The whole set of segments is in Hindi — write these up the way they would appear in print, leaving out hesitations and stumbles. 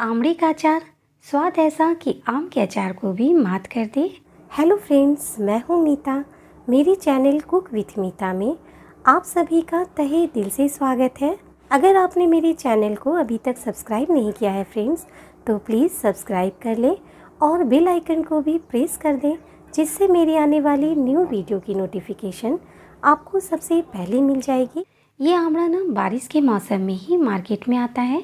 आमड़ी का अचार, स्वाद ऐसा कि आम के अचार को भी मात कर दे। हेलो फ्रेंड्स, मैं हूँ मीता। मेरे चैनल कुक विथ मीता में आप सभी का तहे दिल से स्वागत है। अगर आपने मेरे चैनल को अभी तक सब्सक्राइब नहीं किया है फ्रेंड्स, तो प्लीज़ सब्सक्राइब कर लें और बेल आइकन को भी प्रेस कर दें, जिससे मेरी आने वाली न्यू वीडियो की नोटिफिकेशन आपको सबसे पहले मिल जाएगी। ये आमड़ा ना बारिश के मौसम में ही मार्केट में आता है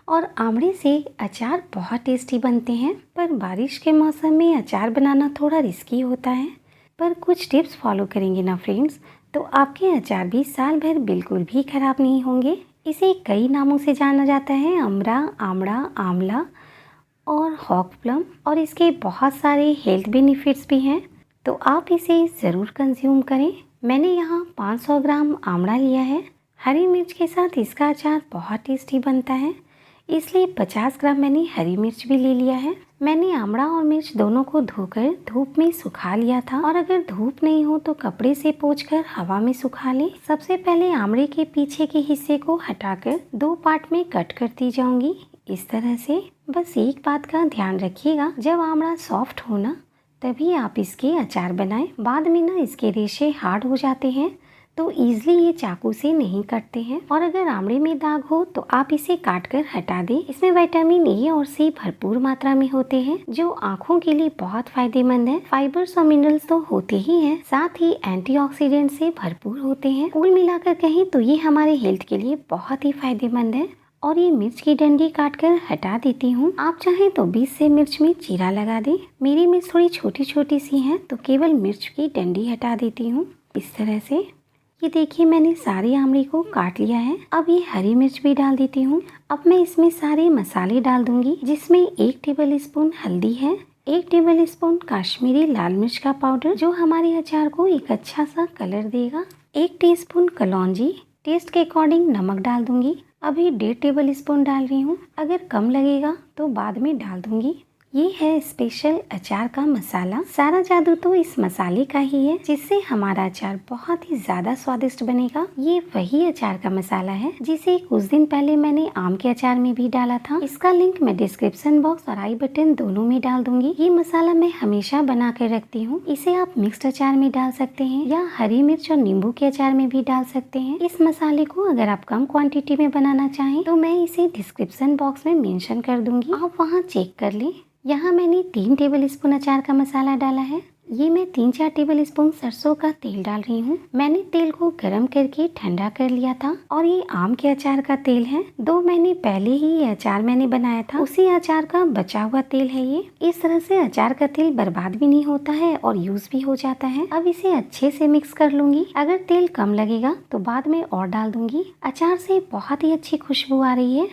और आमड़े से अचार बहुत टेस्टी बनते हैं। पर बारिश के मौसम में अचार बनाना थोड़ा रिस्की होता है, पर कुछ टिप्स फॉलो करेंगे ना फ्रेंड्स, तो आपके अचार भी साल भर बिल्कुल भी ख़राब नहीं होंगे। इसे कई नामों से जाना जाता है, अमरा, आमड़ा, आंवला और हॉक प्लम, और इसके बहुत सारे हेल्थ बेनिफिट्स भी हैं, तो आप इसे ज़रूर कंज्यूम करें। मैंने यहाँ 500 ग्राम आमड़ा लिया है। हरी मिर्च के साथ इसका अचार बहुत टेस्टी बनता है, इसलिए 50 ग्राम मैंने हरी मिर्च भी ले लिया है। मैंने आमड़ा और मिर्च दोनों को धोकर धूप में सुखा लिया था, और अगर धूप नहीं हो तो कपड़े से पोंछकर हवा में सुखा लें। सबसे पहले आमड़े के पीछे के हिस्से को हटाकर 2 पार्ट में कट करती जाऊंगी, इस तरह से। बस एक बात का ध्यान रखिएगा, जब आमड़ा सॉफ्ट हो ना तभी आप इसके अचार बनाएं। बाद में ना इसके रेशे हार्ड हो जाते हैं, तो ईजिली ये चाकू से नहीं कटते हैं। और अगर आमड़े में दाग हो तो आप इसे काट कर हटा दें। इसमें विटामिन ए और सी भरपूर मात्रा में होते हैं, जो आँखों के लिए बहुत फायदेमंद है। फाइबर्स और मिनरल्स तो होते ही हैं, साथ ही एंटीऑक्सीडेंट से भरपूर होते हैं। कुल मिलाकर कहें तो ये हमारे हेल्थ के लिए बहुत ही फायदेमंद है। और ये मिर्च की डंडी काट कर हटा देती हूँ। आप चाहें तो बीच से मिर्च में चीरा लगा दें। मेरी मिर्च थोड़ी छोटी छोटी सी है, तो केवल मिर्च की डंडी हटा देती हूँ, इस तरह से। ये देखिए, मैंने सारे आमड़े को काट लिया है। अब ये हरी मिर्च भी डाल देती हूँ। अब मैं इसमें सारे मसाले डाल दूंगी, जिसमें 1 टेबल स्पून हल्दी है, 1 टेबल स्पून काश्मीरी लाल मिर्च का पाउडर, जो हमारे अचार को एक अच्छा सा कलर देगा, 1 टीस्पून कलौंजी, टेस्ट के अकॉर्डिंग नमक डाल दूंगी। अभी 1.5 टेबल स्पून डाल रही हूँ, अगर कम लगेगा तो बाद में डाल दूंगी। ये है स्पेशल अचार का मसाला। सारा जादू तो इस मसाले का ही है, जिससे हमारा अचार बहुत ही ज्यादा स्वादिष्ट बनेगा। ये वही अचार का मसाला है जिसे कुछ दिन पहले मैंने आम के अचार में भी डाला था। इसका लिंक मैं डिस्क्रिप्शन बॉक्स और आई बटन दोनों में डाल दूंगी। ये मसाला मैं हमेशा बना कर रखती हूँ। इसे आप मिक्स्ड अचार में डाल सकते हैं या हरी मिर्च और नींबू के अचार में भी डाल सकते हैं। इस मसाले को अगर आप कम क्वान्टिटी में बनाना चाहें तो मैं इसे डिस्क्रिप्शन बॉक्स में मेंशन कर दूंगी, आप वहाँ चेक कर लें। यहाँ मैंने 3 टेबल स्पून अचार का मसाला डाला है। ये मैं 3-4 टेबल स्पून सरसों का तेल डाल रही हूँ। मैंने तेल को गरम करके ठंडा कर लिया था, और ये आम के अचार का तेल है। 2 महीने पहले ही ये अचार मैंने बनाया था, उसी अचार का बचा हुआ तेल है ये। इस तरह से अचार का तेल बर्बाद भी नहीं होता है और यूज भी हो जाता है। अब इसे अच्छे से मिक्स कर लूंगी। अगर तेल कम लगेगा तो बाद में और डाल दूंगी। अचार से बहुत ही अच्छी खुशबू आ रही है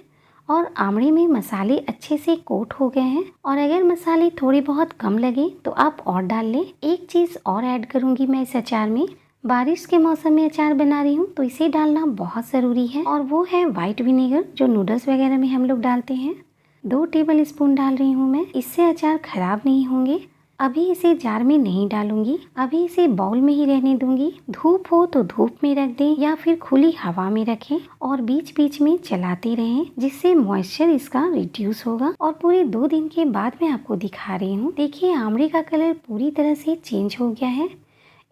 और आमड़े में मसाले अच्छे से कोट हो गए हैं। और अगर मसाले थोड़े बहुत कम लगे तो आप और डाल लें। एक चीज़ और ऐड करूंगी मैं इस अचार में। बारिश के मौसम में अचार बना रही हूँ तो इसे डालना बहुत ज़रूरी है, और वो है वाइट विनेगर, जो नूडल्स वगैरह में हम लोग डालते हैं। 2 टेबल स्पून डाल रही हूँ मैं। इससे अचार खराब नहीं होंगे। अभी इसे जार में नहीं डालूंगी, अभी इसे बाउल में ही रहने दूंगी। धूप हो तो धूप में रख दें या फिर खुली हवा में रखें, और बीच बीच में चलाते रहें, जिससे मॉइस्चर इसका रिड्यूस होगा। और पूरे 2 दिन के बाद मैं आपको दिखा रही हूँ। देखिए, आमड़े का कलर पूरी तरह से चेंज हो गया है।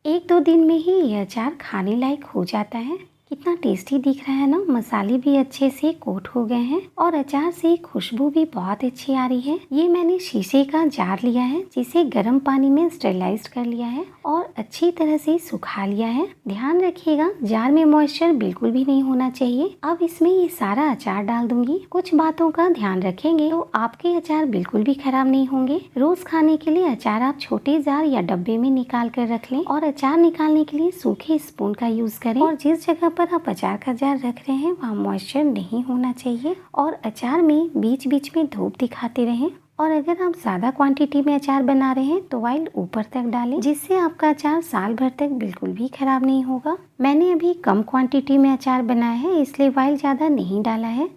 1-2 दिन में ही ये अचार खाने लायक हो जाता है। कितना टेस्टी दिख रहा है ना। मसाले भी अच्छे से कोट हो गए हैं और अचार से खुशबू भी बहुत अच्छी आ रही है। ये मैंने शीशे का जार लिया है, जिसे गर्म पानी में स्टेरिलाइज कर लिया है और अच्छी तरह से सुखा लिया है। ध्यान रखिएगा, जार में मॉइस्चर बिल्कुल भी नहीं होना चाहिए। अब इसमें ये सारा अचार डाल दूंगी। कुछ बातों का ध्यान रखेंगे तो आपके अचार बिल्कुल भी खराब नहीं होंगे। रोज खाने के लिए अचार आप छोटे जार या डब्बे में निकाल कर रख लें, और अचार निकालने के लिए सूखे स्पून का यूज करें। और जिस जगह पर आप अचार का जार रख रहे हैं वहाँ मॉइस्चर नहीं होना चाहिए, और अचार में बीच बीच में धूप दिखाते रहें। और अगर आप ज़्यादा क्वांटिटी में अचार बना रहे हैं तो ऑयल ऊपर तक डालें, जिससे आपका अचार साल भर तक बिल्कुल भी खराब नहीं होगा। मैंने अभी कम क्वांटिटी में अचार बनाया है, इसलिए ऑयल ज़्यादा नहीं डाला है,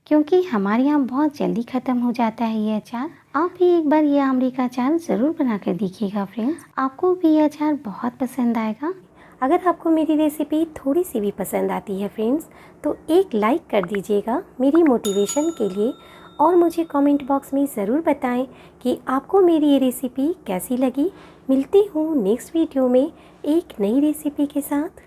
क्योंकि हमारे यहाँ बहुत जल्दी ख़त्म हो जाता है ये अचार। आप भी एक बार ये आमले का अचार ज़रूर बना कर देखिएगा फ्रेंड्स, आपको भी ये अचार बहुत पसंद आएगा। अगर आपको मेरी रेसिपी थोड़ी सी भी पसंद आती है फ्रेंड्स, तो एक लाइक कर दीजिएगा मेरी मोटिवेशन के लिए, और मुझे कमेंट बॉक्स में ज़रूर बताएं कि आपको मेरी ये रेसिपी कैसी लगी। मिलती हूँ नेक्स्ट वीडियो में एक नई रेसिपी के साथ।